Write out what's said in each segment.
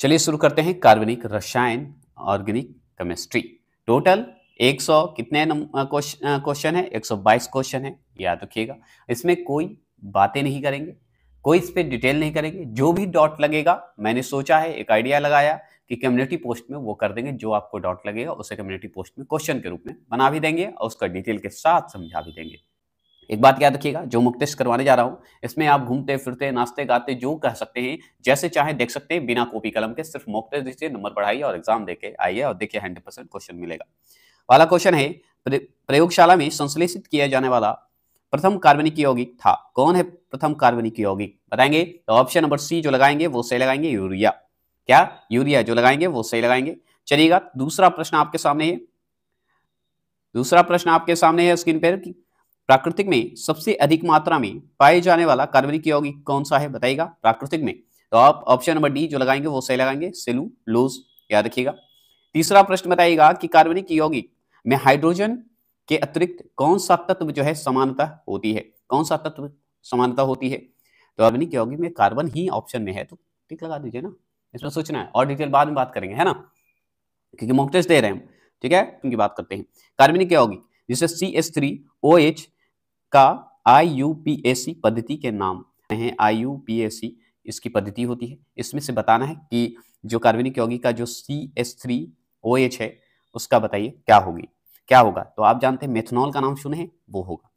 चलिए शुरू करते हैं कार्बनिक रसायन ऑर्गेनिक केमिस्ट्री। टोटल 100 कितने क्वेश्चन है? 122 क्वेश्चन है, याद रखिएगा। इसमें कोई बातें नहीं करेंगे, कोई इस पे डिटेल नहीं करेंगे। जो भी डॉट लगेगा, मैंने सोचा है, एक आइडिया लगाया कि कम्युनिटी पोस्ट में वो कर देंगे। जो आपको डॉट लगेगा उसे कम्युनिटी पोस्ट में क्वेश्चन के रूप में बना भी देंगे और उसका डिटेल के साथ समझा भी देंगे। एक बात याद रखिएगा, जो मुक टेस्ट करवाने जा रहा हूं इसमें आप घूमते फिरते नाचते गाते जो कह सकते हैं, जैसे चाहे देख सकते हैं, बिना कॉपी कलम के। सिर्फ मॉक टेस्ट दीजिए, नंबर बढ़ाइए और एग्जाम देके आइए और देखिए 100% क्वेश्चन मिलेगा। वाला क्वेश्चन है, प्रयोगशाला में संश्लेषित किया जाने वाला प्रथम कार्बनिक यौगिक था। कौन है प्रथम कार्बनिक यौगिक? बताएंगे तो ऑप्शन नंबर सी जो लगाएंगे वो सही लगाएंगे, यूरिया। क्या? यूरिया जो लगाएंगे वो सही लगाएंगे। चलिएगा, दूसरा प्रश्न आपके सामने है। दूसरा प्रश्न आपके सामने है स्क्रीन पर कि प्राकृतिक में सबसे अधिक मात्रा में पाए जाने वाला कार्बनिक यौगिक कौन सा है? बताइएगा प्राकृतिक में। तो आप ऑप्शन नंबर डी जो लगाएंगे वो सही लगाएंगे, सेलुलोज। याद रखिएगा। तीसरा प्रश्न बताइएगा कि कार्बनिक यौगिक में हाइड्रोजन के अतिरिक्त कौन सा तत्व जो है समानता होती है? कौन सा तत्व समानता होती है? तो कार्बनिक यौगिक में कार्बन ही ऑप्शन में है, तो टिक लगा दीजिए ना। इसमें सोचना है और डिटेल बाद में बात करेंगे, है ना, क्योंकि मॉक टेस्ट दे रहे हैं हम। ठीक है, क्योंकि बात करते हैं कार्बनिक यौगिक जिसे CH3OH का IUPAC पद्धति के नाम है। IUPAC इसकी पद्धति होती है। इसमें से बताना है कि जो कार्बनिक यौगिक का जो CH3OH है उसका बताइए क्या होगी, क्या होगा। तो आप जानते हैं मेथनॉल का नाम सुने हैं, वो होगा।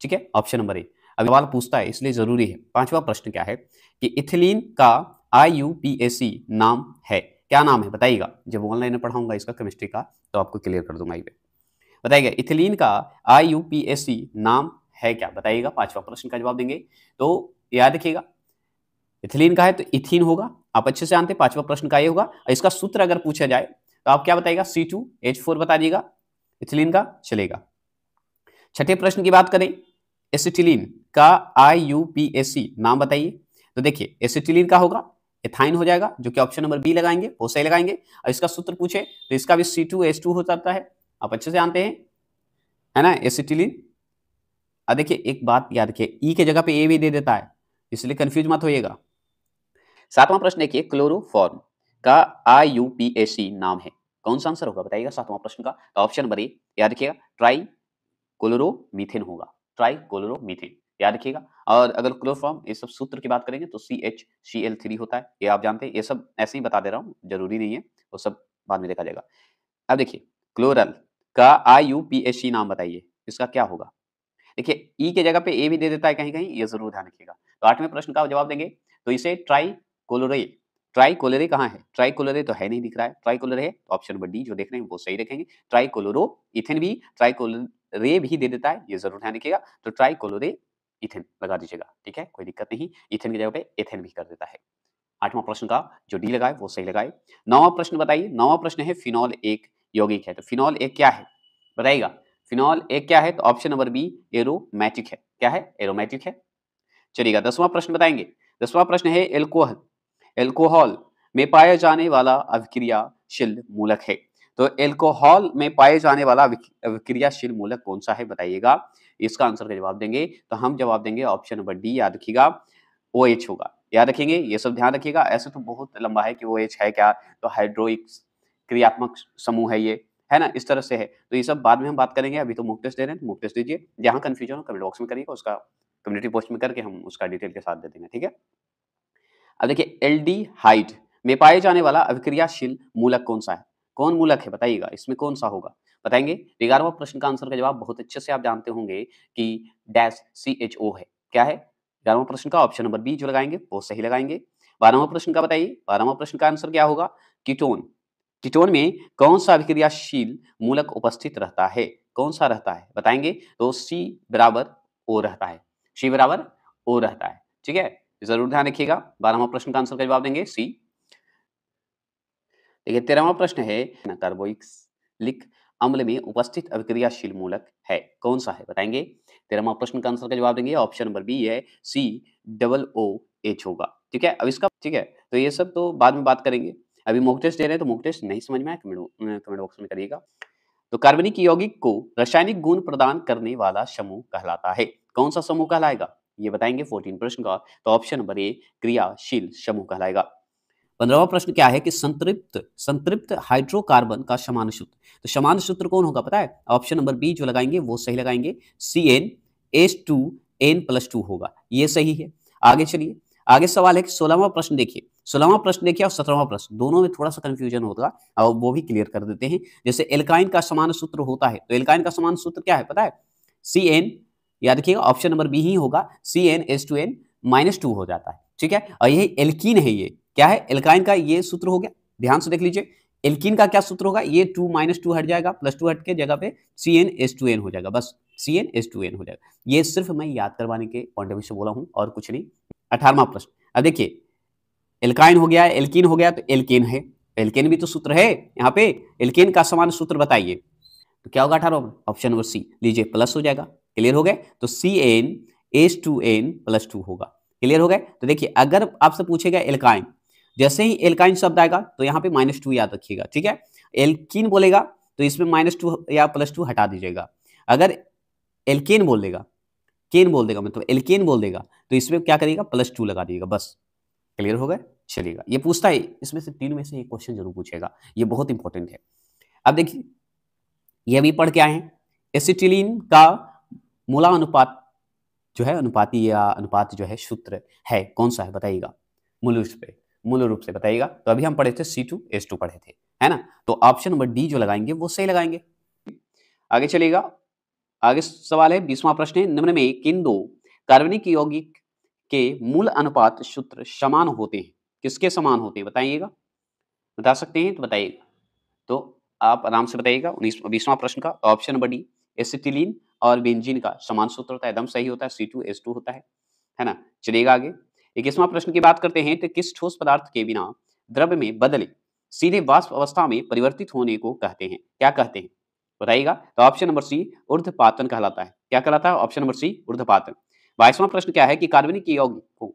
ठीक है, ऑप्शन नंबर ए। अब सवाल पूछता है इसलिए जरूरी है। पांचवा प्रश्न क्या है कि इथिलीन का IUPAC नाम है। क्या नाम है बताइएगा। जब ऑनलाइन में पढ़ाऊंगा इसका केमिस्ट्री का तो आपको क्लियर कर दूंगा। बताइएगा इथिलीन का IUPAC नाम है क्या? बताइएगा। पांचवा प्रश्न का जवाब देंगे तो याद रखिएगा, इथिलीन का है तो इथीन होगा। आप अच्छे से जानते हैं पांचवा प्रश्न का ये होगा। इसका सूत्र अगर पूछा जाए तो आप क्या बताइएगा? C2H4 बता दीजिएगा इथिलीन का, चलेगा। छठे प्रश्न की बात करें, एसिटिलीन का IUPAC नाम बताइए। तो देखिए एसिटिलीन का होगा एथाइन हो जाएगा, जो कि ऑप्शन नंबर बी लगाएंगे, वो सही लगाएंगे। और इसका सूत्र पूछे तो इसका भी C2H2 हो जाता है। आप अच्छे से जानते हैं, है ना, एसिटिलीन। अब देखिए एक बात याद रखिए, ई के जगह पे ए भी दे देता है, इसलिए कंफ्यूज मत होइएगा। सातवां प्रश्न देखिए, क्लोरोफॉर्म का IUPAC नाम है। कौन सा आंसर होगा बताइएगा सातवां प्रश्न का? तो ऑप्शन नंबर ए याद रखिएगा, ट्राई क्लोरोमीथेन होगा। ट्राई क्लोरोमीथेन याद रखिएगा। और अगर क्लोरोफॉर्म ये सब सूत्र की बात करेंगे तो CHCl3 होता है, ये आप जानते हैं। ये सब ऐसे ही बता दे रहा हूँ, जरूरी नहीं है, वो सब बाद में देखा जाएगा। अब देखिए क्लोरल का IUPAC नाम बताइए, इसका क्या होगा? देखिए ई के जगह पे ए भी दे देता है कहीं कहीं, ये जरूर ध्यान रखिएगा। तो आठवें प्रश्न का जवाब देंगे तो इसे ट्राई कोलोरे कहाँ है? ट्राई कोलोरे तो है नहीं, दिख रहा है। ट्राई कोलोरे है तो ऑप्शन नंबर डी जो देख रहे हैं वो सही रखेंगे। ट्राई कोलोरो इथेन भी, ट्राई कोलोरे भी दे देता है, ये जरूर ध्यान रखिएगा। तो ट्राई कोलोरे इथेन लगा दीजिएगा, ठीक है, कोई दिक्कत नहीं। इथेन की जगह पे एथेन भी कर देता है। आठवां प्रश्न का जो डी लगाए वो सही लगाए। नौवां प्रश्न बताइए। नौवां प्रश्न है फिनॉल एक यौगिक है। तो फिनॉल एक क्या है बताइएगा। फिनॉल एक क्या है? तो ऑप्शन नंबर बी एरोमेटिक है। क्या है? एरोमेटिक है। चलिएगा 10वां प्रश्न बताएंगे। 10वां प्रश्न है एल्कोहल एल्कोहल में पाया जाने वाला अभिक्रियाशील मूलक है। तो एल्कोहल में पाए जाने वाला अभिक्रियाशील मूलक कौन सा है बताइएगा। इसका आंसर का जवाब देंगे तो हम जवाब देंगे ऑप्शन नंबर डी, याद रखिएगा, OH होगा। याद रखेंगे, ये सब ध्यान रखिएगा। ऐसे तो बहुत लंबा है कि OH है क्या, तो हाइड्रोइक क्रियात्मक समूह है ये, है ना, इस तरह से है। तो ये सब बाद में हम बात करेंगे, अभी तो मॉक टेस्ट दे रहे हैं, मॉक टेस्ट दीजिए। जहां कंफ्यूजन हो कमेंट बॉक्स में करिएगा, उसका कम्युनिटी पोस्ट में करके हम उसका डिटेल के साथ दे देंगे, ठीक है। अब देखिए एल्डिहाइड में पाए जाने वाला अभिक्रियाशील मूलक कौन सा है? कौन मूलक है बताइएगा, इसमें कौन सा होगा बताएंगे। 11वां प्रश्न का आंसर का जवाब बहुत अच्छे से आप जानते होंगे कि डैश CHO है। क्या है? 11वां प्रश्न का ऑप्शन नंबर बी जो लगाएंगे वो सही लगाएंगे। 12वां प्रश्न का बताइए। 12वां प्रश्न का आंसर क्या होगा? कीटोन। कीटोन में कौन सा अभिक्रियाशील मूलक उपस्थित रहता है? कौन सा रहता है बताएंगे। तो C बराबर O रहता है। C बराबर O रहता है, ठीक है, जरूर ध्यान रखिएगा। 12वां प्रश्न का आंसर का जवाब देंगे सी। देखिए 13वां प्रश्न है, कार्बोक्सिलिक अम्ल में उपस्थित अभिक्रियाशील मूलक है, कौन सा है बताएंगे। 13वां प्रश्न का आंसर का जवाब देंगे ऑप्शन नंबर बी है COOH होगा, ठीक है। अब इसका ठीक है, तो ये सब तो बाद में बात करेंगे। अभी मॉक टेस्ट दे रहे हैं, तो मॉक टेस्ट नहीं समझ में आया कमेंट बॉक्स में करिएगा। तो कार्बनिक यौगिक को रासायनिक गुण प्रदान करने वाला समूह कहलाता है। कौन सा समूह कहलाएगा ये बताएंगे 14 प्रश्न का। तो ऑप्शन नंबर ए क्रियाशील समूह कहलाएगा। 15वां प्रश्न क्या है कि संतृप्त संतृप्त हाइड्रोकार्बन का समान सूत्र। तो समान सूत्र कौन होगा पता है? ऑप्शन नंबर बी जो लगाएंगे वो सही लगाएंगे, CnH2n+2 होगा, ये सही है। आगे चलिए, आगे सवाल है कि 16वां प्रश्न देखिए, 16वां प्रश्न देखिए और 17वां प्रश्न दोनों में थोड़ा सा कंफ्यूजन होगा और वो भी क्लियर कर देते हैं। जैसे एल्काइन का समान सूत्र होता है, तो एल्काइन का समान सूत्र क्या है पता है? Cn, याद रखिएगा ऑप्शन नंबर बी ही होगा, CnH2n-2 हो जाता है, ठीक है। और यही एल्कीन है, ये क्या है? एल्काइन का ये सूत्र हो गया, ध्यान से देख लीजिए। एल्कीन का क्या सूत्र होगा? ये 2 - 2 हट जाएगा, +2 हट के जगह पे CnH2n हो जाएगा, बस CnH2n हो जाएगा। ये सिर्फ मैं याद करवाने के पॉइंट ऑफ व्यू से बोला हूं और कुछ नहीं। 18वां प्रश्न, अब देखिए, एल्काइन हो गया, एल्कीन हो गया, तो एल्केन है, एल्केन भी तो सूत्र है यहाँ पे। एल्केन का समान सूत्र बताइए, तो क्या होगा 18 में? ऑप्शन नंबर सी लीजिए, प्लस हो जाएगा। क्लियर हो गए? तो CnH2n+2 होगा। क्लियर हो गए? तो देखिए, अगर आपसे पूछेगा एल्काइन, जैसे ही एल्काइन शब्द आएगा तो यहाँ पे -2 याद रखिएगा, ठीक है। एल्कीन बोलेगा तो इसमें -2 या +2 हटा दीजिएगा। अगर एल्केन बोल देगा, केन बोल देगा, मतलब एल्केन बोल देगा, तो इसमें क्या करिएगा? +2 लगा दीजिएगा, बस। क्लियर हो गए? चलिएगा, ये पूछता है, इसमें से 3 में से एक क्वेश्चन जरूर पूछेगा, ये बहुत इंपॉर्टेंट है। अब देखिए, ये भी पढ़ के आए हैं, एसिटिलीन का मूला अनुपात जो है, अनुपाती या अनुपात जो है सूत्र है, कौन सा है बताइएगा? मूल रूप से बताइएगा। तो अभी हम पढ़े थे C2H2 पढ़े थे, है ना। तो ऑप्शन नंबर डी जो लगाएंगे वो सही लगाएंगे। आगे चलिएगा, आगे सवाल है 20वां प्रश्न है, निम्न में किन दो कार्बनिक यौगिक के मूल अनुपात सूत्र समान होते हैं? किसके समान होते हैं बताइएगा? बता सकते हैं तो बताइएगा। तो आप आराम से बताइएगा। 20वां प्रश्न का ऑप्शन नंबर डी, एसिटिलीन और बेंजीन का समान सूत्र होता है, एकदम सही होता है, C2H2 होता है ना। चलिएगा आगे, 21वां प्रश्न की बात करते हैं, तो किस ठोस पदार्थ के बिना द्रव्य में बदले सीधे वाष्प अवस्था में परिवर्तित होने को कहते हैं? क्या कहते हैं बताइएगा? तो ऑप्शन नंबर सी ऊर्ध्वपातन कहलाता है। क्या कहलाता है? ऑप्शन नंबर सी ऊर्ध्वपातन। 22वां प्रश्न क्या है कि कार्बनिक यौगिकों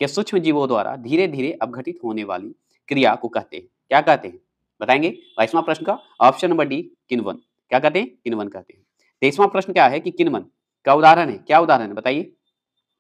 के सूक्ष्म जीवों द्वारा धीरे धीरे अपघटित होने वाली क्रिया को कहते हैं? क्या कहते हैं बताएंगे? 22वां प्रश्न का ऑप्शन नंबर डी, किण्वन। क्या कहते हैं? किण्वन कहते हैं। 23वां प्रश्न क्या है कि किण्वन का उदाहरण है? क्या उदाहरण है बताइए?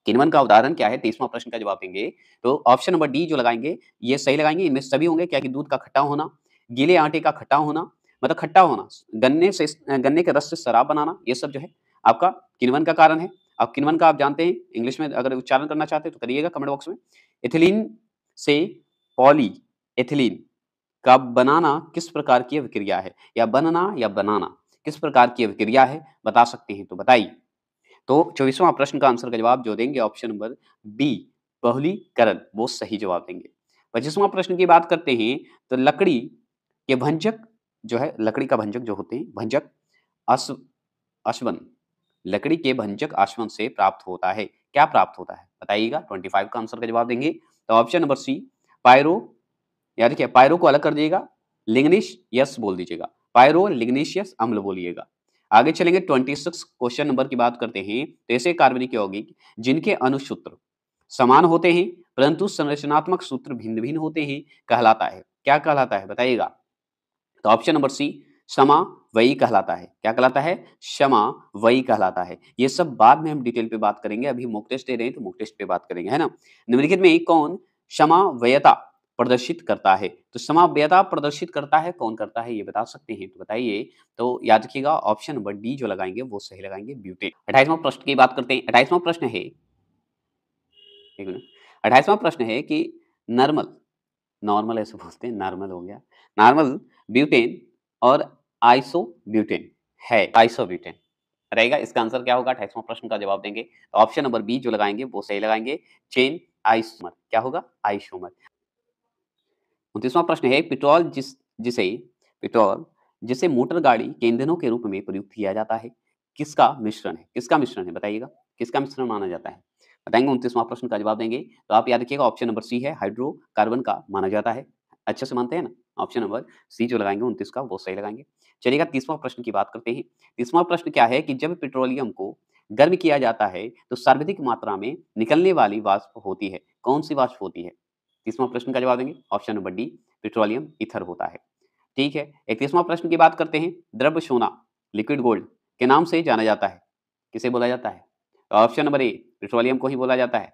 किण्वन का उदाहरण क्या है? 23वां प्रश्न का जवाब देंगे तो ऑप्शन नंबर डी जो लगाएंगे ये सही लगाएंगे। इनमें सभी होंगे, क्या कि दूध का खट्टा होना, गीले आटे का खट्टा होना, मतलब खट्टा होना, गन्ने के रस से शराब बनाना, ये सब जो है आपका किण्वन का कारण है। अब किण्वन का आप जानते हैं, इंग्लिश में अगर उच्चारण करना चाहते हैं तो करिएगा कमेंट बॉक्स में। एथिलीन से पॉली एथिलीन का बनाना किस प्रकार की अभिक्रिया है? या बनना या बनाना किस प्रकार की अभिक्रिया है, बता सकते हैं तो बताइए। तो 24वां प्रश्न का आंसर का जवाब जो देंगे ऑप्शन नंबर बी, बहुलीकरण, वो सही जवाब देंगे। 25वां प्रश्न की बात करते हैं, तो लकड़ी के भंजक जो है, लकड़ी का भंजक जो होते हैं, भंजक अश्व अश्वन, लकड़ी के भंजक अश्वन से प्राप्त होता है। क्या प्राप्त होता है बताइएगा? 25 का आंसर का जवाब देंगे तो ऑप्शन नंबर सी, पायरो, याद रखिए पायरो को अलग कर दिएगा, लिग्निश यस बोल दीजिएगा, पायरो लिग्नीशियस अम्ल बोलिएगा। आगे चलेंगे 26 क्वेश्चन नंबर की बात करते हैं, तो ऐसे कार्बनिक यौगिक जिनके अणुसूत्र समान होते हैं परंतु संरचनात्मक सूत्र भिन्न भिन्न होते हैं कहलाता है? क्या कहलाता है बताइएगा? तो ऑप्शन नंबर सी, समवयी कहलाता है। क्या कहलाता है? समवयी कहलाता है। ये सब बाद में हम डिटेल पे बात करेंगे, अभी मॉक टेस्ट दे रहे हैं तो मॉक टेस्ट पे बात करेंगे, है ना। निम्नलिखित में कौन समवयता प्रदर्शित करता है? तो समवयता प्रदर्शित करता है, कौन करता है ये बता सकते हैं तो बताइए। तो याद रखिएगा ऑप्शन नंबर डी जो लगाएंगे वो सही लगाएंगे, ब्यूटेन। 28वां प्रश्न की बात करते हैं। 28वां प्रश्न है, एक मिनट, 28वां प्रश्न है कि नॉर्मल, नॉर्मल ऐसे बोलते हैं, नॉर्मल हो गया, नॉर्मल ब्यूटेन और आइसोब्यूटेन है, आइसोब्यूटेन रहेगा। इसका आंसर क्या होगा? 28वां प्रश्न का जवाब देंगे तो ऑप्शन नंबर बी जो लगाएंगे वो सही लगाएंगे, चेन आइसोमर। क्या होगा? आइसोमर। 29वां प्रश्न है, पेट्रोल जिसे मोटर गाड़ी के ईंधनों के रूप में प्रयुक्त किया जाता है, किसका मिश्रण है? किसका मिश्रण है बताइएगा? किसका मिश्रण माना जाता है बताएंगे? 29वां प्रश्न का जवाब देंगे तो आप याद रखिएगा ऑप्शन नंबर सी है, हाइड्रोकार्बन का माना जाता है। अच्छे से मानते हैं ना? ऑप्शन नंबर सी जो लगाएंगे 29 का वो सही लगाएंगे। चलिएगा 30वां प्रश्न की बात करते हैं। 30वां प्रश्न क्या है कि जब पेट्रोलियम को गर्म किया जाता है तो सर्वाधिक मात्रा में निकलने वाली वाष्प होती है, कौन सी वाष्प होती है? 30वां प्रश्न का जवाब देंगे option number D, petroleum ether होता है। ठीक है, 31वां प्रश्न की बात करते हैं। द्रव्य सोना, लिक्विड गोल्ड के नाम से जाना जाता है, किसे बोला जाता है? तो ऑप्शन नंबर ए, पेट्रोलियम को ही बोला जाता है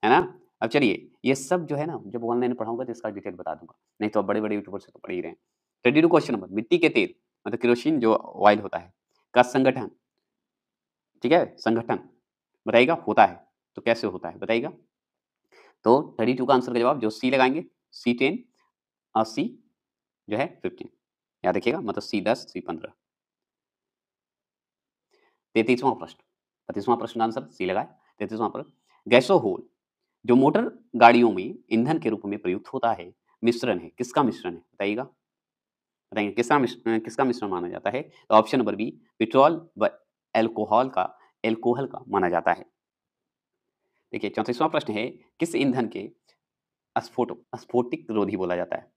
ना। अब चलिए ये सब जो है ना, जब ऑनलाइन पढ़ाऊंगा तो इसका डिटेल बता दूंगा, नहीं तो बड़े बड़े यूट्यूबर से तो पढ़ ही रहे हैं। 32 क्वेश्चन नंबर, मिट्टी के तेल मतलब केरोसिन जो ऑयल होता है का संगठन, ठीक है, संगठन बताइएगा होता है, तो कैसे होता है बताइएगा। तो 32 का आंसर का जवाब जो सी लगाएंगे, C10 और सी जो है 15, याद रखिएगा, मतलब C10 C15। 33वां प्रश्न, 35वां प्रश्न का आंसर सी लगाए। 33वां प्रश्न, गैसोहोल जो मोटर गाड़ियों में ईंधन के रूप में प्रयुक्त होता है मिश्रण है, किसका मिश्रण है बताइएगा। बताइए किसका मिश्रण माना जाता है। तो ऑप्शन नंबर बी पेट्रोल व एल्कोहल का माना जाता है। देखिए 34वां प्रश्न है, किस ईंधन के स्फोटिक रोधी बोला जाता है,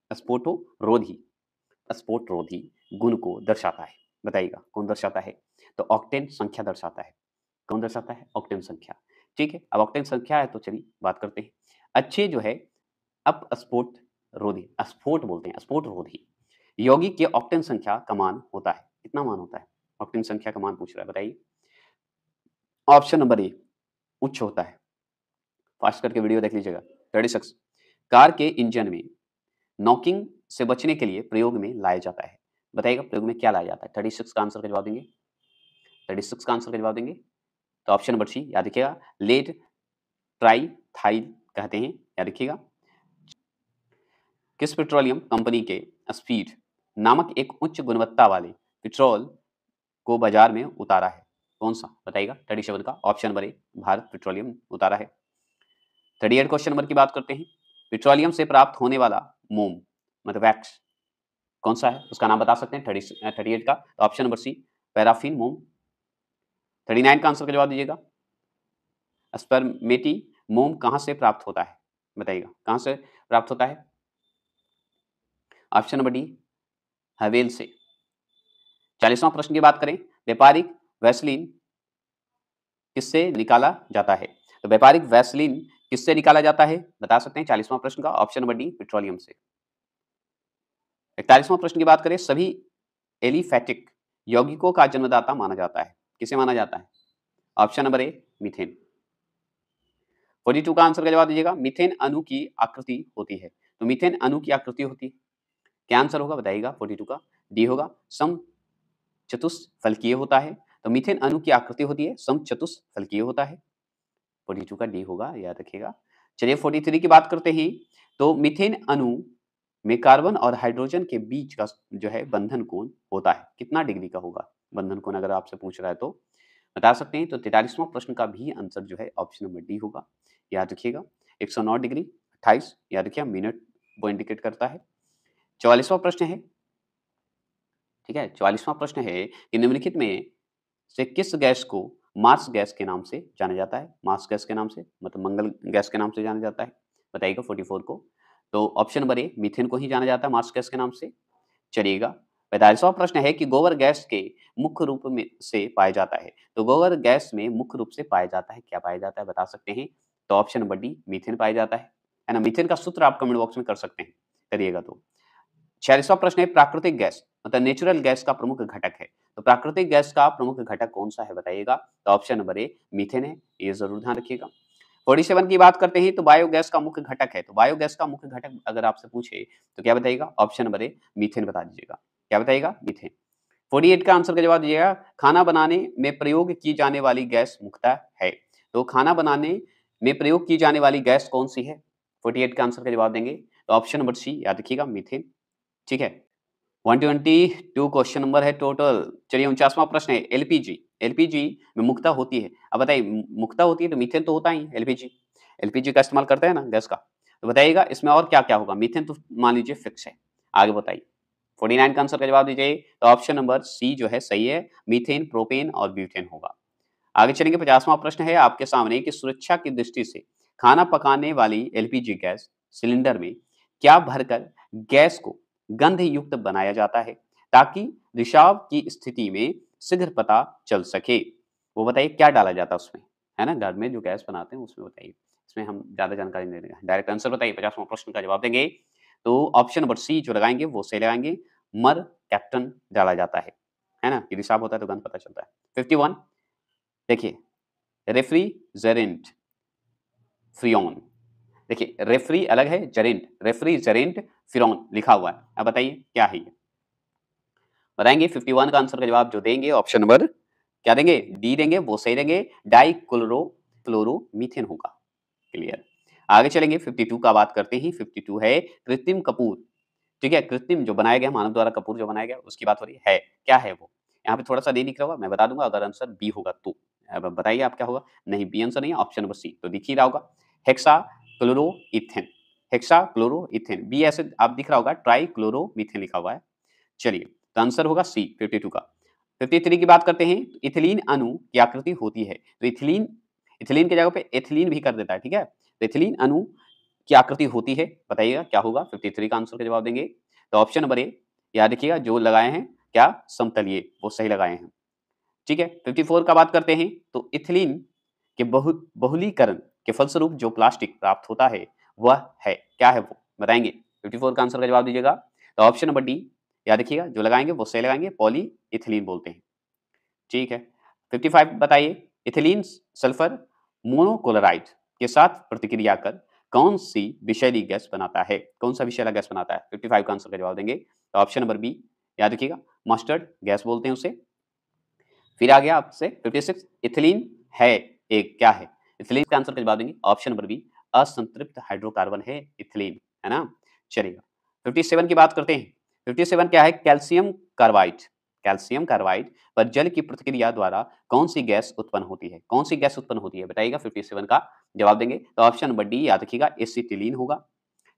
स्फोट रोधी गुण को दर्शाता है, बताइएगा कौन दर्शाता है। तो ऑक्टेन संख्या दर्शाता है। कौन दर्शाता है, ऑक्टेन संख्या। ठीक है, अब ऑक्टेन संख्या है तो चलिए बात करते हैं। अच्छे जो है स्फोट बोलते हैं, स्फोट रोधी यौगिक के ऑक्टेन संख्या का मान होता है, कितना मान होता है, ऑक्टेन संख्या का मान पूछ रहा है, बताइए। ऑप्शन नंबर ए उच्च होता है, फास्ट करके वीडियो देख लीजिएगा। 36 कार के इंजन में नॉकिंग से बचने के लिए प्रयोग में लाया जाता है, बताइएगा प्रयोग में क्या लाया जाता है। 36 का आंसर का जवाब देंगे, 36 का आंसर का जवाब देंगे। तो ऑप्शन नंबर सी याद रखिएगा, लेड ट्राई थाइल कहते हैं, याद रखिएगा। किस पेट्रोलियम कंपनी के स्पीड नामक एक उच्च गुणवत्ता वाले पेट्रोल को बाजार में उतारा है, कौन सा बताइएगा। 37 का option number A Bharat petroleum उतारा है। 38 क्वेश्चन नंबर की बात करते हैं, पेट्रोलियम से प्राप्त होने वाला मोम मतलब वैक्स कौन सा है, उसका नाम बता सकते हैं। 38 का ऑप्शन नंबर सी पैराफिन मोम। 39 का आंसर का जवाब दीजिएगा, स्पर्मेटी मोम कहां से प्राप्त होता है, बताइएगा कहां से प्राप्त होता है। ऑप्शन नंबर डी हवेल से। 40वां प्रश्न की बात करें, व्यापारिक वैसलीन किससे निकाला जाता है। तो व्यापारिक वैसलीन किससे निकाला जाता है बता सकते हैं। 40वां प्रश्न का ऑप्शन नंबर डी पेट्रोलियम से। 41वां प्रश्न की बात करें, सभी एलिफैटिक यौगिकों का जन्मदाता माना जाता है, किसे माना जाता है। Option number A methane. 42 का आंसर का जवाब दीजिएगा, मीथेन अणु की आकृति होती है। तो मीथेन अणु की आकृति होती है, क्या आंसर होगा बताइएगा। 42 का डी होगा, सम चतुष्फलकीय होता है। तो मीथेन अणु की आकृति होती है, सम चतुष्फलकीय होता है। 42 का डी होगा, याद रखिएगा। चलिए 43 की बात करते हैं, तो मीथेन अणु में कार्बन और हाइड्रोजन के बीच का जो है बंधन कोण होता है, कितना डिग्री का होगा बंधन कोण, अगर आपसे पूछ रहा है तो बता सकते हैं। तो 43वां प्रश्न का भी आंसर जो है ऑप्शन नंबर डी होगा, याद रखिएगा। 109 डिग्री 28 याद रखिए मिनट वो इंडिकेट करता है। 44वां प्रश्न है, ठीक है, 44वां प्रश्न है कि निम्नलिखित में से किस गैस को मार्स गैस के नाम से जाना जाता है। मार्स गैस के नाम से मतलब मंगल गैस के नाम से जाना जाता है, बताइएगा 44 को। तो ऑप्शन नंबर ए मीथेन को ही जाना जाता है मार्स गैस के नाम से। चलिएगा 45वां प्रश्न है कि गोबर गैस के मुख्य रूप में से पाया जाता है। तो गोबर गैस में मुख्य रूप से पाया जाता है, क्या पाया जाता है बता सकते हैं। तो ऑप्शन नंबर डी मीथेन पाया जाता है ना। मीथेन का सूत्र आप कमेंट बॉक्स में कर सकते हैं, करिएगा तो। 46वां प्रश्न है, प्राकृतिक गैस मतलब नेचुरल गैस का प्रमुख घटक है। तो प्राकृतिक गैस का प्रमुख घटक कौन सा है बताइएगा। तो ऑप्शन नंबर ए मीथेन है, ये जरूर ध्यान रखिएगा। 47 की बात करते हैं, तो बायोगैस का मुख्य घटक है। तो बायोगैस का मुख्य घटक अगर आपसे पूछे तो क्या बताइएगा। ऑप्शन नंबर ए मीथेन बता दीजिएगा, क्या बताइएगा मीथेन। 48 का आंसर का जवाब दीजिएगा, खाना बनाने में प्रयोग की जाने वाली गैस मुख्यतः है। तो खाना बनाने में प्रयोग की जाने वाली गैस कौन सी है, 48 का आंसर का जवाब देंगे। तो ऑप्शन नंबर सी याद रखिएगा मीथेन, ठीक है। 122 क्वेश्चन नंबर है टोटल। चलिए 49वां प्रश्न है, एलपीजी एलपीजी में मुख्यतः होती है। अब बताइए मुख्यतः होती है तो मीथेन तो होता ही एलपीजी, एलपीजी का इस्तेमाल करते हैं ना गैस का। तो बताइएगा इसमें और क्या-क्या होगा। मीथेन तो मान लीजिए फिक्स है, आगे बताइए। 49 का आंसर का जवाब दीजिए। तो ऑप्शन नंबर सी जो है सही है, मीथेन, प्रोपेन और ब्यूटेन होगा। आगे चलेंगे 50वां प्रश्न है आपके सामने कि सुरक्षा की दृष्टि से खाना पकाने वाली एलपीजी गैस सिलेंडर में क्या भरकर गैस को गंध युक्त बनाया जाता है ताकि रिसाव की स्थिति में शीघ्र पता चल सके। वो बताइए क्या डाला जाता है उसमें, है ना, घर में जो गैस बनाते हैं उसमें बताइए। इसमें हम ज्यादा जानकारी नहीं देंगे, डायरेक्ट आंसर बताइए। 50वां प्रश्न का जवाब देंगे तो ऑप्शन नंबर सी जो लगाएंगे वो सही लगाएंगे, मर कैप्टन डाला जाता है ना, कि रिसाव होता है तो गंध पता चलता है। 51 देखिए, रेफ्रिजरेंट फ्रियोन देखिए रेफरी अलग है, जेरेंट, रेफरी, जेरेंट, फिरौन लिखा हुआ है। अब बताइए क्या है ये? बताएंगे 51 का आंसर का जवाब जो देंगे ऑप्शन नंबर क्या देंगे? डी देंगे, वो सही देंगे, डाइक्लोरोफ्लोरोमीथेन होगा। क्लियर। आगे चलेंगे 52 का बात करते हैं। 52 है कृत्रिम कपूर। ठीक है, कृत्रिम जो बनाया गया, मानव द्वारा कपूर जो बनाया गया उसकी बात हो रही है। क्या है वो? यहाँ पे थोड़ा-सा नहीं दिख रहा होगा, मैं बता दूँगा अगर आंसर बी होगा तो। अब बताइए आप क्या होगा? नहीं, बी आंसर नहीं है, ऑप्शन नंबर सी तो दिख ही रहा होगा। हेक्साक्लोरोईथेन, हेक्साक्लोरोईथेन, बी ऐसे आप दिख रहा होगा, ट्राइक्लोरोमीथेन लिखा हुआ है। चलिए, तो आंसर होगा सी 52 का। 53 की बात करते हैं। इथिलीन अणु की आकृति होती है। तो इथिलीन इथिलीन की जगह पे एथिलीन भी कर देता है, ठीक है? तो इथिलीन अणु की आकृति होती है, बताइएगा क्या होगा? 53 का आंसर का जवाब देंगे। तो ऑप्शन नंबर ए, याद रखिएगा जो लगाए हैं क्या? समतलीय, वो सही लगाए हैं। ठीक है, 54 का बात करते हैं। तो इथिलीन के बहुलीकरण के फलस्वरूप जो प्लास्टिक प्राप्त होता है, वह है, क्या है वो? बताएँगे। 54 का आंसर का जवाब दीजिएगा। तो ऑप्शन नंबर डी, याद रखिएगा जो लगाएँगे वो सही लगाएँगे, पॉलीइथिलीन बोलते हैं। ठीक है, 55 बताइए। इथिलीन सल्फर मोनोक्लोराइड के साथ प्रतिक्रिया कर कौन-सी विषैली गैस बनाता है? कौन-सा विषैला गैस बनाता है? 55 का आंसर का जवाब देंगे। तो ऑप्शन नंबर बी, याद रखिएगा मस्टर्ड गैस बोलते हैं उसे। फिर आ गया आपसे 56, इथिलीन है एक क्या है? इथिलीन का आंसर का जवाब देंगे ऑप्शन नंबर बी, असंतृप्त हाइड्रोकार्बन है इथिलीन, है ना? चलिएगा, 57 की बात करते हैं। 57 क्या है? कैल्शियम कार्बाइड, कैल्शियम कार्बाइड पर जल की प्रतिक्रिया द्वारा कौन-सी गैस उत्पन्न होती है? कौन-सी गैस उत्पन्न होती है? बताइएगा, 57 का जवाब देंगे। तो ऑप्शन नंबर डी याद रखिएगा, एसिटिलीन होगा।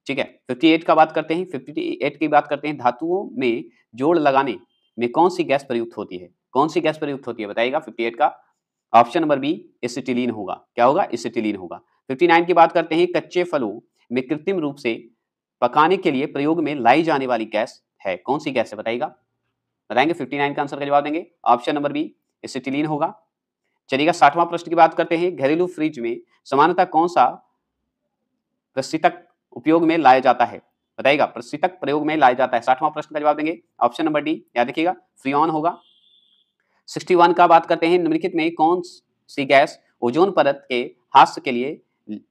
ठीक है, 58 का बात करते हैं। 58 की बात करते हैं। धातुओं में जोड़ लगाने में कौन-सी गैस प्रयुक्त होती है? कौन-सी गैस प्रयुक्त होती है? बताइएगा 58 का। ऑप्शन नंबर बी, एसिटिलीन होगा। क्या होगा? एसिटिलीन होगा। 59 की बात करते हैं। कच्चे फलों में कृत्रिम रूप से पकाने के लिए प्रयोग में लाई जाने वाली गैस है, कौन-सी गैस है? बताइएगा। बताएँगे 59 का आंसर का जवाब देंगे। ऑप्शन नंबर बी, एसिटिलीन होगा। चलिएगा, 60वां प्रश्न की बात करते हैं। घरेलू फ्रिज में सामान्यतः कौन-सा प्रशीतक उपयोग में लाया जाता है? बताइएगा, प्रशीतक प्रयोग में लाया जाता है। 60वां प्रश्न का जवाब देंगे। ऑप्शन नंबर डी, याद रखिएगा, फ्रीऑन होगा। 61 का बात करते हैं। निम्नलिखित में कौन-सी गैस ओज़ोन परत के ह्रास के लिए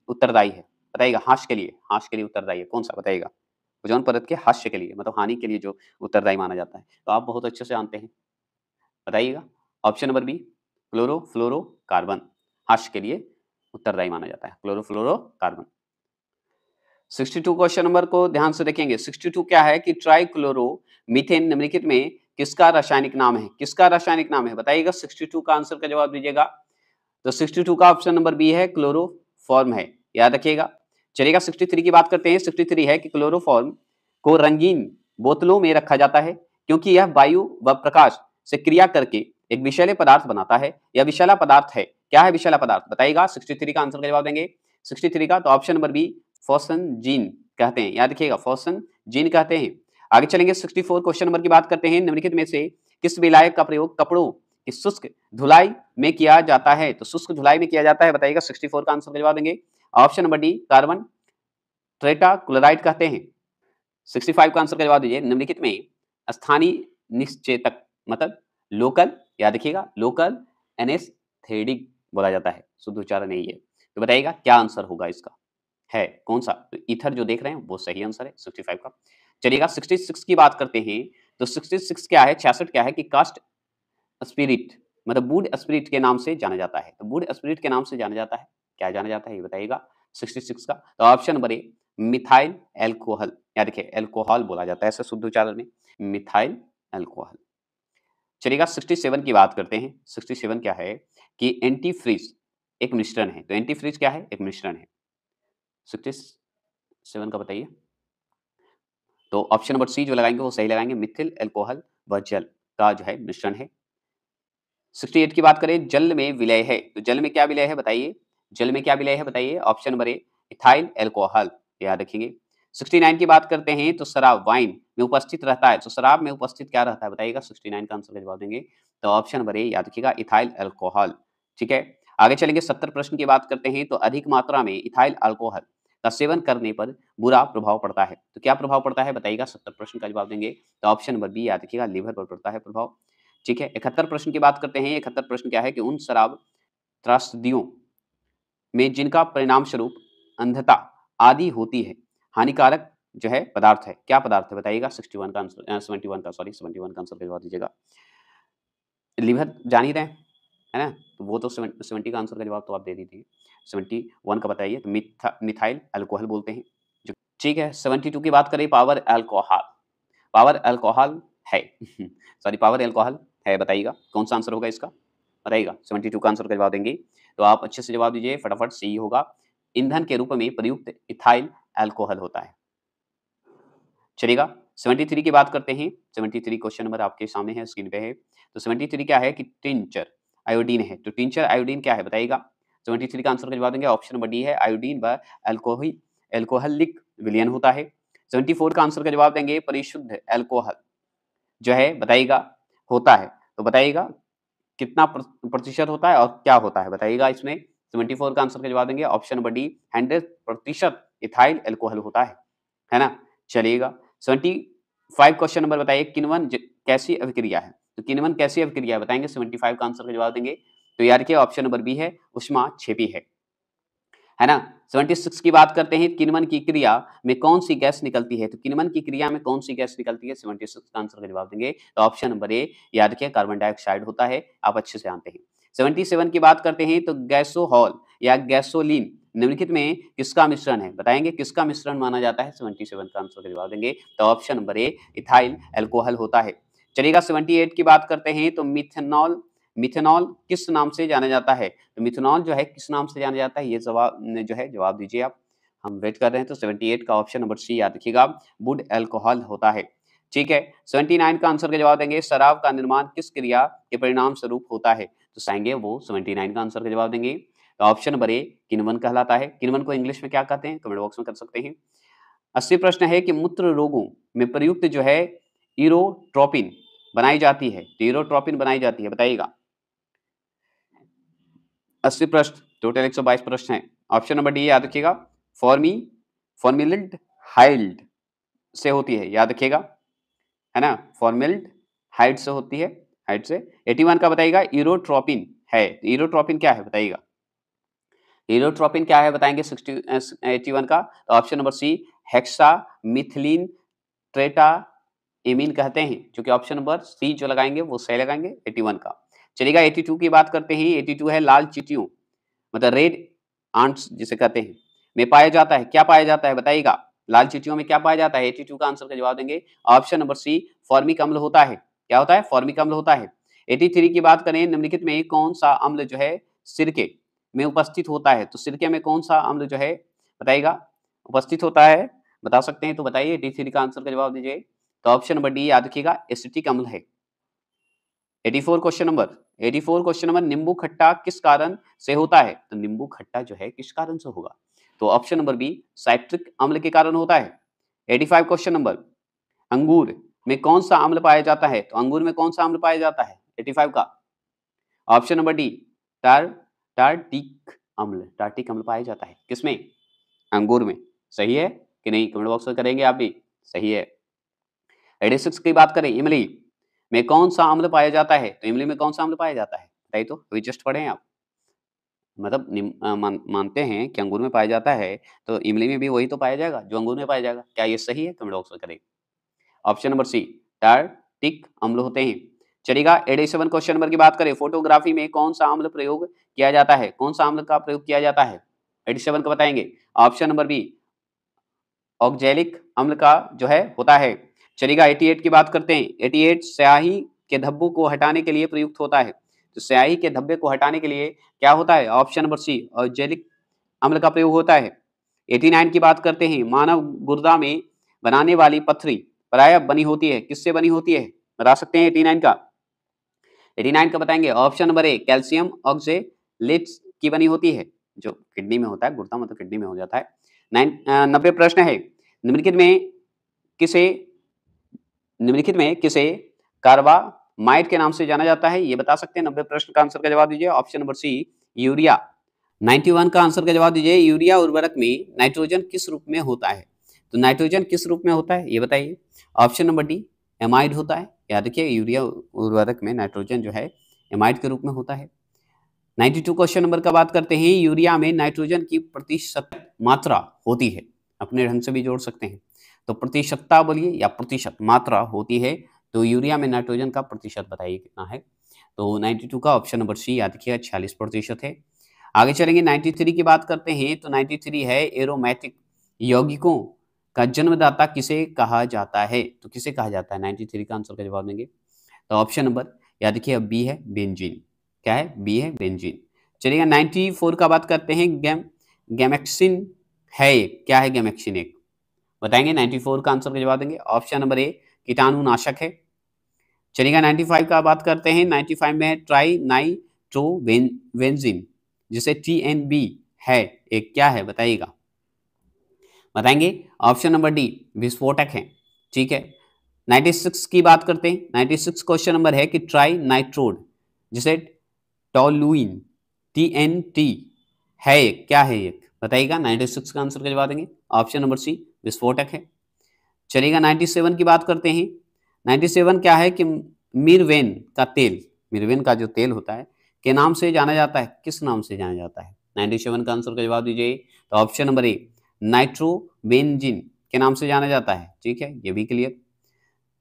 उत्तरदायी है? बताइएगा, ह्रास के लिए उत्तरदायी है, कौन-सा बताइएगा? ओज़ोन परत के ह्रास के लिए मतलब हानि के लिए जो उत्तरदायी माना जाता है। तो आप बहुत अच्छे से जानते हैं, बताइएगा। ऑप्शन नंबर बी, क्लोरोफ्लोरोकार्बन ह्रास के लिए उत्तरदायी माना जाता है, क्लोरोफ्लोरोकार्बन। 62 क्वेश्चन नंबर को ध्यान से देखेंगे। 62 क्या है कि ट्राइक्लोरोमीथेन निम्नलिखित में किसका रासायनिक नाम है? किसका रासायनिक नाम है? बताइएगा, 62 का आंसर का जवाब दीजिएगा। तो 62 का ऑप्शन नंबर बी है, क्लोरोफॉर्म है, याद रखिएगा। चलिएगा, 63 की बात करते हैं। 63 है कि क्लोरोफॉर्म को रंगीन बोतलों में रखा जाता है क्योंकि यह वायु व प्रकाश से क्रिया करके एक विषैले पदार्थ बनाता है। यह विषैला पदार्थ है, क्या है विषैला पदार्थ? बताइएगा, 63 का आंसर का जवाब देंगे। 63 का तो ऑप्शन नंबर बी, फोसनजीन कहते हैं, याद रखिएगा, फोसनजीन कहते हैं। आगे चलेंगे, 64 क्वेश्चन नंबर की बात करते हैं। निम्नलिखित में से किस विलायक का प्रयोग कपड़ों की शुष्क धुलाई में किया जाता है? तो शुष्क धुलाई में किया जाता है, बताइएगा। 64 का आंसर का जवाब देंगे। Option number D, carbon tetrachloride कहते हैं। 65 का आंसर का जवाब दीजिए। निम्नलिखित में स्थानीय निश्चेतक मतलब लोकल, याद रखिएगा, लोकल एनेस्थेटिक बोला जाता है, शुद्ध उच्चारण नहीं है। तो बताइएगा क्या आंसर होगा इसका? है कौन-सा? तो ईथर जो देख रहे हैं वो सही आंसर है 65 का। चलिएगा, 66 की बात करते हैं। तो 66 क्या है? 66 क्या है कि कास्ट स्पिरिट मतलब वुड स्पिरिट के नाम से जाना जाता है। तो वुड स्पिरिट के नाम से जाना जाता है, क्या जाना जाता है ये बताइएगा 66 का। तो option number A, methyl alcohol, याद रखिए अल्कोहल बोला जाता है ऐसे शुद्ध उच्चारण में, मिथाइल अल्कोहल। चलिएगा, 67 की बात करते हैं। 67 क्या है कि एंटीफ्रीज एक मिश्रण है। तो एंटीफ्रीज क्या है? एक मिश्रण है। 67 का बताइए। तो ऑप्शन नंबर सी जो लगाएंगे वो सही लगाएंगे, मिथिल अल्कोहल व जल का जो है मिश्रण है। 68 की बात करें, जल में विलय है। तो जल में क्या विलय है बताइए? जल में क्या विलय है बताइए? Option number A, ethyl alcohol, याद रखेंगे। 69 की बात करते हैं। तो शराब वाइन में उपस्थित रहता है। तो शराब में उपस्थित क्या रहता है बताइएगा? 69 का आंसर का जवाब देंगे। तो ऑप्शन नंबर ए, याद रखिएगा, इथाइल अल्कोहल। ठीक है, आगे चलेंगे। 70 प्रश्न की बात करते हैं। तो अधिक मात्रा में इथाइल अल्कोहल का सेवन करने पर बुरा प्रभाव पड़ता है। तो क्या प्रभाव पड़ता है बताइएगा? 70 प्रश्न का जवाब देंगे। तो ऑप्शन नंबर बी, याद रखिएगा, लीवर पर पड़ता है प्रभाव। ठीक है, 71 प्रश्न की बात करते हैं। 71 प्रश्न क्या है कि उन शराब त्रासदियों में जिनका परिणाम स्वरूप अंधता आदि होती है हानिकारक जो है पदार्थ है, क्या पदार्थ है बताइएगा? 61 का आंसर 71 का सॉरी 71 का आंसर का जवाब दीजिएगा। लिवर जान ही रहे हैं, है ना? तो वो तो 70 का आंसर का जवाब तो आप दे दी थी। 71 का बताइए तो मिथाइल अल्कोहल बोलते हैं। जो ठीक है 72 की बात करें पावर अल्कोहल। पावर अल्कोहल है सॉरी पावर अल्कोहल है बताइएगा कौन सा आंसर होगा इसका? बताइएगा 72 का आंसर का जवाब देंगे तो आप अच्छे से जवाब दीजिए फटाफट। सही होगा ईंधन के रूप में प्रयुक्त इथाइल अल्कोहल होता है। चलेगा 73 की बात करते हैं। 73 क्वेश्चन नंबर आपके सामने है स्क्रीन पे है। तो 73 क्या है कि टिंचर आयोडीन है। तो टिंचर आयोडीन क्या है बताइएगा? 73 का आंसर का जवाब देंगे ऑप्शन नंबर डी है आयोडीन व अल्कोहलिक विलयन होता है। 74 का आंसर का जवाब देंगे परिशुद्ध अल्कोहल जो है बताइएगा होता है। तो बताइएगा कितना प्रतिशत होता है और क्या होता है बताइएगा इसमें? 74 का आंसर का जवाब देंगे option number D 100% ethyl alcohol होता है ना? चलिएगा 75 क्वेश्चन नंबर बताइए किण्वन कैसी अभिक्रिया है? तो किण्वन कैसी अभिक्रिया है बताएंगे 75 का आंसर का जवाब देंगे तो यार क्या ऑप्शन नंबर बी है ऊष्माक्षेपी है ना? 76 की बात करते हैं किण्वन की क्रिया में कौन सी गैस निकलती है? तो किण्वन की क्रिया में कौन सी गैस निकलती है? 76 का आंसर का जवाब देंगे तो ऑप्शन नंबर ए याद रखिए कार्बन डाइऑक्साइड होता है। आप अच्छे से जानते हैं। 77 की बात करते हैं तो गैसोहॉल या गैसोलीन निम्नलिखित में किसका मिश्रण है? बताएंगे किसका मिश्रण माना जाता है? 77 का आंसर का जवाब देंगे तो option number A ethyl alcohol होता है। चलिएगा 78 की बात करते हैं तो मिथेनॉल मिथेनॉल किस नाम से जाना जाता है? तो मिथेनॉल जो है किस नाम से जाना जाता है? ये जवाब दीजिए आप। हम वेट कर रहे हैं। तो 78 का ऑप्शन नंबर सी याद रखिएगा वुड अल्कोहल होता है। ठीक है 79 का आंसर का जवाब देंगे शराब का निर्माण किस क्रिया के परिणाम स्वरूप होता है? तो चाहेंगे वो 79 का आंसर का जवाब देंगे तो ऑप्शन नंबर ए किण्वन कहलाता है। किण्वन को इंग्लिश में क्या कहते हैं? कमेंट बॉक्स में कर सकते हैं। 80 प्रश्न है कि मूत्र रोगों में प्रयुक्त जो है इरोट्रोपिन बनाई जाती है। तो इरोट्रोपिन बनाई जाती है बताइएगा। 80 प्रश्न टोटल 122 प्रश्न है। ऑप्शन नंबर डी याद रखिएगा फॉर्मिल्डिहाइड से होती है याद रखिएगा है ना? फॉर्मिल्डिहाइड से होती है हाइड से। 81 का बताइएगा इरोट्रोपिन है। इरोट्रोपिन क्या है बताइएगा? इरोट्रोपिन क्या है बताएंगे 81 का तो ऑप्शन नंबर सी हेक्सामिथिलीन ट्रेटाएमीन कहते हैं जो कि ऑप्शन नंबर सी जो लगाएंगे वो सही लगाएंगे 81 का। चलिएगा 82 की बात करते हैं। 82 है लाल चींटियों मतलब रेड आंट्स जिसे कहते हैं में पाया जाता है। क्या पाया जाता है बताइएगा? लाल चींटियों में क्या पाया जाता है? 82 का आंसर का जवाब देंगे ऑप्शन नंबर सी फॉर्मिक अम्ल होता है। क्या होता है? फॉर्मिक अम्ल होता है। 83 की बात करें निम्नलिखित में कौन सा अम्ल जो है सिरके में उपस्थित होता है? तो सिरके में कौन सा अम्ल जो है बताइएगा उपस्थित होता है? बता सकते हैं तो बताइए 83 का आंसर का जवाब दीजिए तो ऑप्शन नंबर डी याद रखिएगा एसिटिक अम्ल है। 84 क्वेश्चन नंबर नींबू खट्टा किस कारण से होता है? तो नींबू खट्टा जो है किस कारण से होगा? तो ऑप्शन नंबर बी साइट्रिक अम्ल के कारण होता है। 85 क्वेश्चन नंबर अंगूर में कौन सा अम्ल पाया जाता है? तो अंगूर में कौन सा अम्ल पाया जाता है 85 का? ऑप्शन नंबर डी टार्टिक अम्ल पाया जाता है किसमें? अंगूर में। सही है कि नहीं? कमेंट बॉक्स में करेंगे आप भी। सही है। 86 की बात करें इमली में कौन सा अम्ल पाया जाता है? तो इमली में कौन सा अम्ल पाया जाता है बताइए तो अभी जस्ट पढ़े हैं आप। मतलब मानते हैं कि अंगूर में पाया जाता है तो इमली में भी वही तो पाया जाएगा जो अंगूर में पाया जाएगा। क्या ये सही है? कमेंट बॉक्स में करें। ऑप्शन नंबर सी टार्टिक अम्ल होते हैं। चलिएगा 87 क्वेश्चन नंबर की बात करें फोटोग्राफी में कौन सा अम्ल प्रयोग किया जाता है? कौन सा अम्ल का प्रयोग किया जाता है? 87 का बताएंगे ऑप्शन नंबर बी ऑक्जेलिक अम्ल का जो है होता है। चलिएगा 88 की बात करते हैं। 88 स्याही के धब्बों को हटाने के लिए प्रयुक्त होता है। तो स्याही के धब्बे को हटाने के लिए क्या होता है? ऑप्शन नंबर सी ऑक्जेलिक अम्ल का प्रयोग होता है। 89 की बात करते हैं मानव गुर्दा में बनाने वाली पथरी प्रायः बनी होती है किससे बनी होती है? बता सकते हैं 89 का? 89 का बताएंगे ऑप्शन नंबर ए कैल्शियम ऑक्जेलेट्स की बनी होती है जो किडनी में होता है। गुर्दा मतलब किडनी में हो जाता है। 90 प्रश्न है निम्नलिखित में किसे कार्बामाइड के नाम से जाना जाता है? ये बता सकते हैं। 90 प्रश्न का आंसर का जवाब दीजिए ऑप्शन नंबर सी यूरिया। 91 का आंसर का जवाब दीजिए यूरिया उर्वरक में नाइट्रोजन किस रूप में होता है? तो नाइट्रोजन किस रूप में होता है ये बताइए। ऑप्शन नंबर डी एमाइड होता है। याद रखिए यूरिया उर्वरक में नाइट्रोजन जो है एमाइड के रूप में होता है। 92 क्वेश्चन नंबर का बात करते हैं यूरिया में नाइट्रोजन की प्रतिशत मात्रा होती है अपने ढंग से भी जोड़ सकते हैं। तो प्रतिशतता बोलिए या प्रतिशत मात्रा होती है, तो यूरिया में नाइट्रोजन का प्रतिशत बताइए कितना है। तो 92 का ऑप्शन नंबर सी याद रखिएगा 46% है। आगे चलेंगे 93 की बात करते हैं, तो 93 है एरोमेटिक यौगिकों का जन्मदाता किसे कहा जाता है, तो किसे कहा जाता है 93 का आंसर का जवाब देंगे। तो ऑप्शन नंबर याद रखिए बी है बेंजीन। क्या है? बी है बेंजीन। चलिएगा 94 का बात करते हैं, गैमेक्सिन है एक, क्या है गैमेक्सिन एक बताएंगे। 94 का आंसर का जवाब देंगे। ऑप्शन नंबर ए कीटाणुनाशक है। चलिएगा 95 का बात करते हैं, 95 में है ट्राई नाइट्रोवेंजिन जिसे TNB है एक, क्या है बताइएगा, बताएंगे। ऑप्शन नंबर डी विस्फोटक है। ठीक है 96 की बात करते हैं, 96 क्वेश्चन नंबर है कि ट्राई नाइट्रोड जिसे टोलुइन TNT है एक, क्या है एक बताइएगा। 96 का आंसर का जवाब देंगे। ऑप्शन नंबर सी विस्फोटक है। चलिएगा 97 की बात करते हैं, 97 क्या है कि मिरवेन का तेल, मिरवेन का जो तेल होता है के नाम से जाना जाता है, किस नाम से जाना जाता है 97 का आंसर का जवाब दीजिए। तो ऑप्शन नंबर ए नाइट्रोबेंजीन के नाम से जाना जाता है। ठीक है ये भी क्लियर।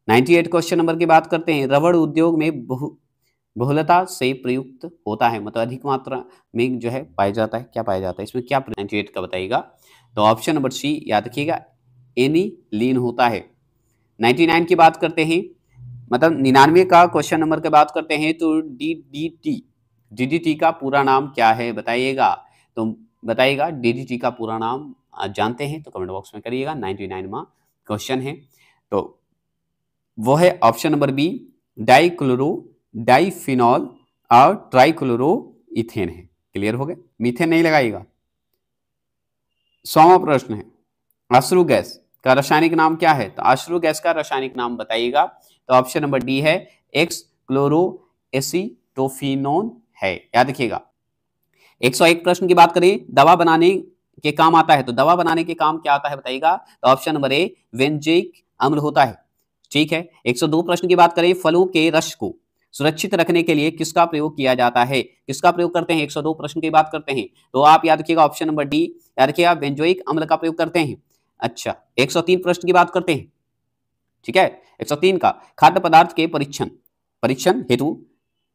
98 क्वेश्चन नंबर की बात करते हैं, रबड़ उद्योग में बहुलता से प्रयुक्त होता है, मतलब अधिक मात्रा में जो है पाया जाता है, क्या पाया जाता है इसमें, क्या 98 का बताइएगा। तो ऑप्शन नंबर सी याद रखिएगा एनिलीन होता है। 99 की बात करते हैं, मतलब 99 का क्वेश्चन नंबर की बात करते हैं, तो DDT का पूरा नाम क्या है बताइएगा। तो बताइएगा DDT का पूरा नाम जानते हैं तो कमेंट बॉक्स में करिएगा। 99वां क्वेश्चन है, तो वो है ऑप्शन नंबर बी डाइक्लोरो डाइफिनॉल और ट्राइक्लोरो इथेन है। क्लियर हो गए, मीथेन नहीं लगाइएगा। 100वां प्रश्न है अश्रु गैस का रासायनिक नाम क्या है, तो अश्रु गैस का रासायनिक नाम बताइएगा। तो ऑप्शन नंबर डी है एक्स क्लोरो एसीटोफिनोन है, याद रखिएगा। 101 प्रश्न की बात करें, दवा बनाने के काम आता है, तो दवा बनाने के काम क्या आता है बताइएगा। तो ऑप्शन नंबर ए बेंजोइक अम्ल होता है। ठीक है 102 प्रश्न की बात करें, फलों के रस को सुरक्षित रखने के लिए किसका प्रयोग किया जाता है, किसका प्रयोग करते हैं, 102 प्रश्न की बात करते हैं, तो आप याद रखिएगा ऑप्शन नंबर डी याद रखिएगा बेंजोइक अम्ल का प्रयोग करते हैं। अच्छा 103 प्रश्न की बात करते हैं। ठीक है 103 का खाद्य पदार्थ के परीक्षण हेतु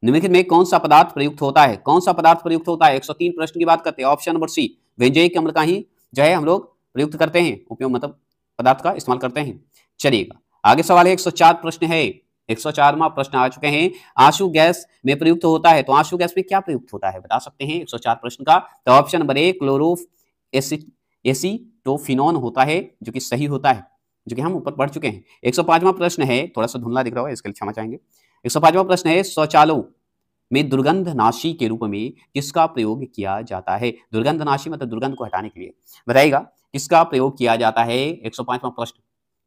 निम्नलिखित में कौन सा पदार्थ प्रयुक्त होता है, कौन सा पदार्थ प्रयुक्त होता है। 103 प्रश्न की बात करते हैं, ऑप्शन नंबर सी बेंजोइक अम्ल का ही जो है हम लोग प्रयुक्त करते हैं, उपयोग मतलब पदार्थ का इस्तेमाल करते हैं। चलिएगा आगे सवाल है 104 प्रश्न है, 104वां प्रश्न आ चुके हैं, आंसू गैस में प्रयुक्त होता है, तो आंसू गैस में क्या प्रयुक्त होता है बता सकते हैं 104 प्रश्न का। तो option number A chloro acetophenone होता है जो कि सही होता है, जो कि हम ऊपर पढ़ चुके हैं। 105वां प्रश्न है, थोड़ा सा धुंधला दिख रहा होगा इसके लिए क्षमा चाहेंगे। 105वां प्रश्न है शौचालयों में दुर्गंधनाशी के रूप में किसका प्रयोग किया जाता है, दुर्गंधनाशी मतलब दुर्गंध को हटाने के लिए बताइएगा किसका प्रयोग किया जाता है। 105वां प्रश्न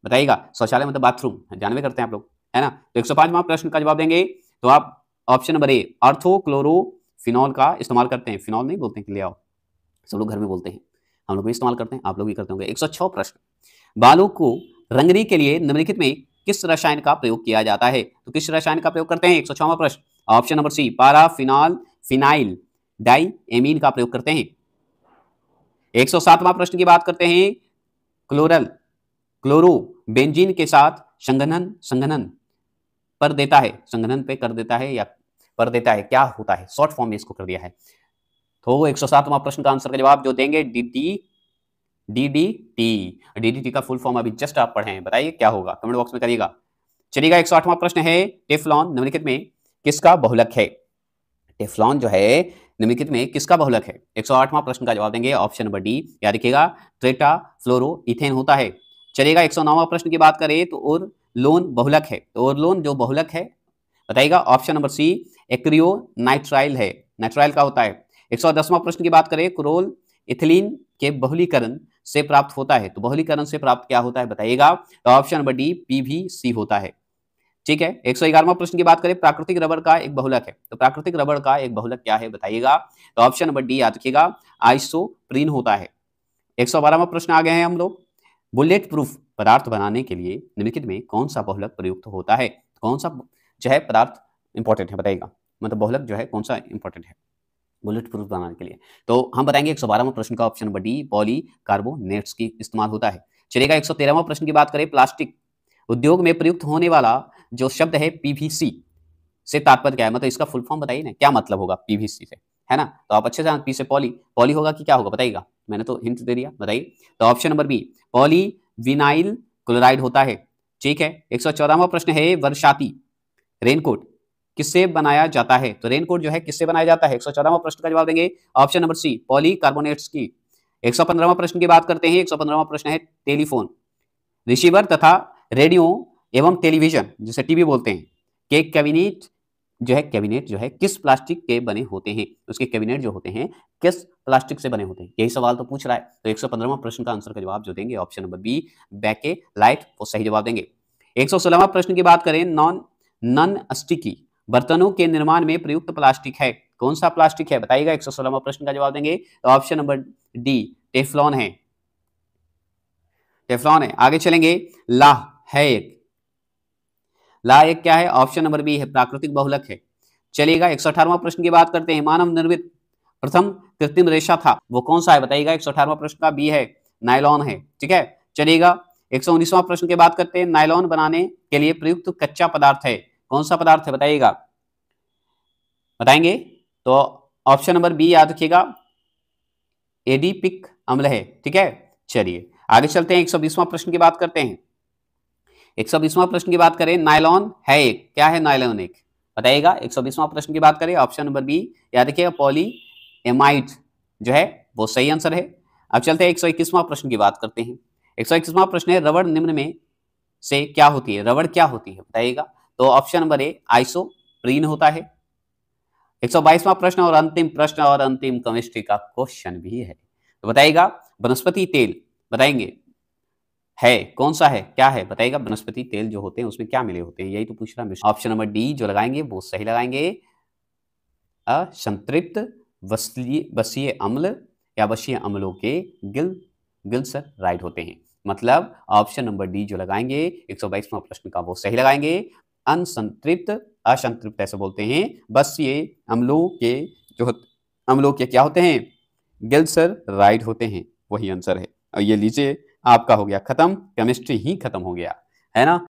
बताइएगा, शौचालय मतलब बाथरूम जानवे करते हैं आप लोग है ना। तो 105वां प्रश्न का जवाब देंगे तो आप ऑप्शन नंबर ए ऑर्थोक्लोरोफिनॉल का इस्तेमाल करते हैं, फिनॉल नहीं बोलते हैं, ले आओ, सब लोग घर में बोलते हैं, हम लोग भी इस्तेमाल करते हैं, आप लोग भी करते होंगे। 106 प्रश्न बालों को रंगने के लिए निम्नलिखित में किस रसायन का प्रयोग किया जाता है, तो किस रसायन का प्रयोग करते हैं। 106वां प्रश्न option number C paraphenol phenyl diamine का प्रयोग करते हैं। 107वां प्रश्न की बात करते हैं, क्लोरो बेंजीन के साथ संघनन पर देता है, संघनन पे कर देता है या पर देता है, क्या होता है, शॉर्ट फॉर्म में इसको कर दिया है। तो 107वां प्रश्न का आंसर का जवाब जो देंगे DDT का फुल फॉर्म अभी जस्ट आप पढ़े हैं, बताइए क्या होगा, कमेंट बॉक्स में करिएगा। चलिएगा 108वां प्रश्न है टेफ्लॉन निम्नलिखित में किसका बहुलक है, टेफ्लॉन जो है निम्नलिखित में किसका बहुलक है। 108वां प्रश्न का जवाब देंगे ऑप्शन नंबर डी याद रखिएगा टेट्राफ्लोरोइथेन होता है। चलिएगा 109वां प्रश्न की बात करें तो ओरलोन बहुलक है, तो ओरलोन जो बहुलक है बताइएगा ऑप्शन नंबर सी एक्रियोनाइट्राइल है, नाइट्राइल का होता है। 110वां प्रश्न की बात करें क्रोल इथिलीन के बहुलीकरण से प्राप्त होता है, तो बहुलीकरण से प्राप्त क्या होता है बताइएगा। तो ऑप्शन नंबर डी PVC होता है। ठीक है 111वां प्रश्न की बात करें प्राकृतिक रबड़ का एक बहुलक है, तो प्राकृतिक रबड़ का एक बहुलक क्या है बताइएगा। तो ऑप्शन नंबर डी याद रखिएगा आइसोप्रीन होता है। 112वां प्रश्न आ गए हैं हम लोग, बुलेट प्रूफ पदार्थ बनाने के लिए निम्नलिखित में कौन सा बहुलक प्रयुक्त होता है, कौन सा जो है पदार्थ इंपॉर्टेंट है बताइएगा, मतलब बहुलक जो है कौन सा इंपॉर्टेंट है। बुलेट प्रूफ बनाने के लिए। तो हम बताएंगे 112वां प्रश्न का ऑप्शन नंबर डी पॉलीकार्बोनेट्स की इस्तेमाल होता है। चलिएगा 113वां प्रश्न की बात करें, प्लास्टिक उद्योग में प्रयुक्त होने वाला जो शब्द है पीवीसी से तात्पर्य क्या है? मतलब इसका फुल फॉर्म बताइए ना, क्या मतलब होगा पीवीसी से, है ना? तो आप अच्छे से पी से पॉली, पॉली होगा कि क्या होगा बताइएगा? मैंने तो हिंट दे दिया, बताइए। तो option number B poly vinyl chloride होता है। ठीक है, 114वां प्रश्न है, बरसाती रेनकोट किससे बनाया जाता है? तो रेनकोट जो है किससे बनाया जाता है? 114वां प्रश्न का जवाब देंगे ऑप्शन नंबर सी पॉलीकार्बोनेट्स की। 115वां प्रश्न की बात करते हैं। 115वां प्रश्न है, टेलीफोन रिसीवर तथा रेडियो एवं टेलीविजन जिसे टीवी बोलते हैं के कैबिनेट जो है किस प्लास्टिक के बने होते हैं? उसके कैबिनेट जो होते हैं किस प्लास्टिक से बने होते हैं? यही सवाल तो पूछ रहा है। तो 115वां प्रश्न का आंसर का जवाब जो देंगे ऑप्शन नंबर बी बैके लाइट, वो सही जवाब देंगे। 116वां प्रश्न की बात करें, नॉन स्टिकी बर्तनों के निर्माण में प्रयुक्त प्लास्टिक है, कौन सा प्लास्टिक है बताइएगा? 116वां प्रश्न का जवाब देंगे तो ऑप्शन नंबर डी टेफ्लॉन है, टेफ्लॉन है। आगे चलेंगे, लाह है एक, ला एक क्या है? ऑप्शन नंबर बी है प्राकृतिक बहुलक है। चलिएगा 118वां प्रश्न की बात करते हैं, मानव निर्मित प्रथम कृत्रिम रेशा था, वो कौन सा है बताइएगा? 118वां प्रश्न का बी है, नायलॉन है। ठीक है, चलिएगा 119वां प्रश्न की बात करते हैं, नायलॉन बनाने के लिए प्रयुक्त कच्चा पदार्थ है, कौन सा पदार्थ है बताइएगा? बताएंगे तो ऑप्शन नंबर बी याद रखिएगा, एडीपिक अम्ल है। ठीक है, चलिए आगे चलते हैं, 120वां प्रश्न की बात करते हैं। 120वां प्रश्न की बात करें, नायलॉन है एक, क्या है नायलॉन एक बताइएगा? 120वां प्रश्न की बात करें, ऑप्शन नंबर बी याद रखिएगा, पॉली एमाइड जो है वो सही आंसर है। अब चलते हैं 121वां प्रश्न की बात करते हैं। 121वां प्रश्न है, रबड़ निम्न में से क्या होती है? रबड़ क्या होती है बताइएगा? तो ऑप्शन नंबर ए आइसोप्रीन होता है। 122वां प्रश्न और अंतिम प्रश्न और अंतिम केमिस्ट्री का क्वेश्चन भी है, तो बताइएगा वनस्पति तेल बताएंगे है कौन सा है, क्या है बताइएगा? वनस्पति तेल जो होते हैं उसमें क्या मिले होते हैं, यही तो पूछ रहा है। ऑप्शन नंबर डी जो लगाएंगे वो सही लगाएंगे, असंतृप्त वसीय अम्ल या वसीय अम्लों के ग्लिसराइड होते हैं। मतलब ऑप्शन नंबर डी जो लगाएंगे 122वां प्रश्न का वो सही लगाएंगे, असंतृप्त, ऐसे बोलते हैं, वसीय अम्लों के जो अम्लों के क्या होते हैं? ग्लिसराइड होते हैं, वही आंसर है। और ये लीजिए आपका हो गया खत्म, केमिस्ट्री ही खत्म हो गया, है ना?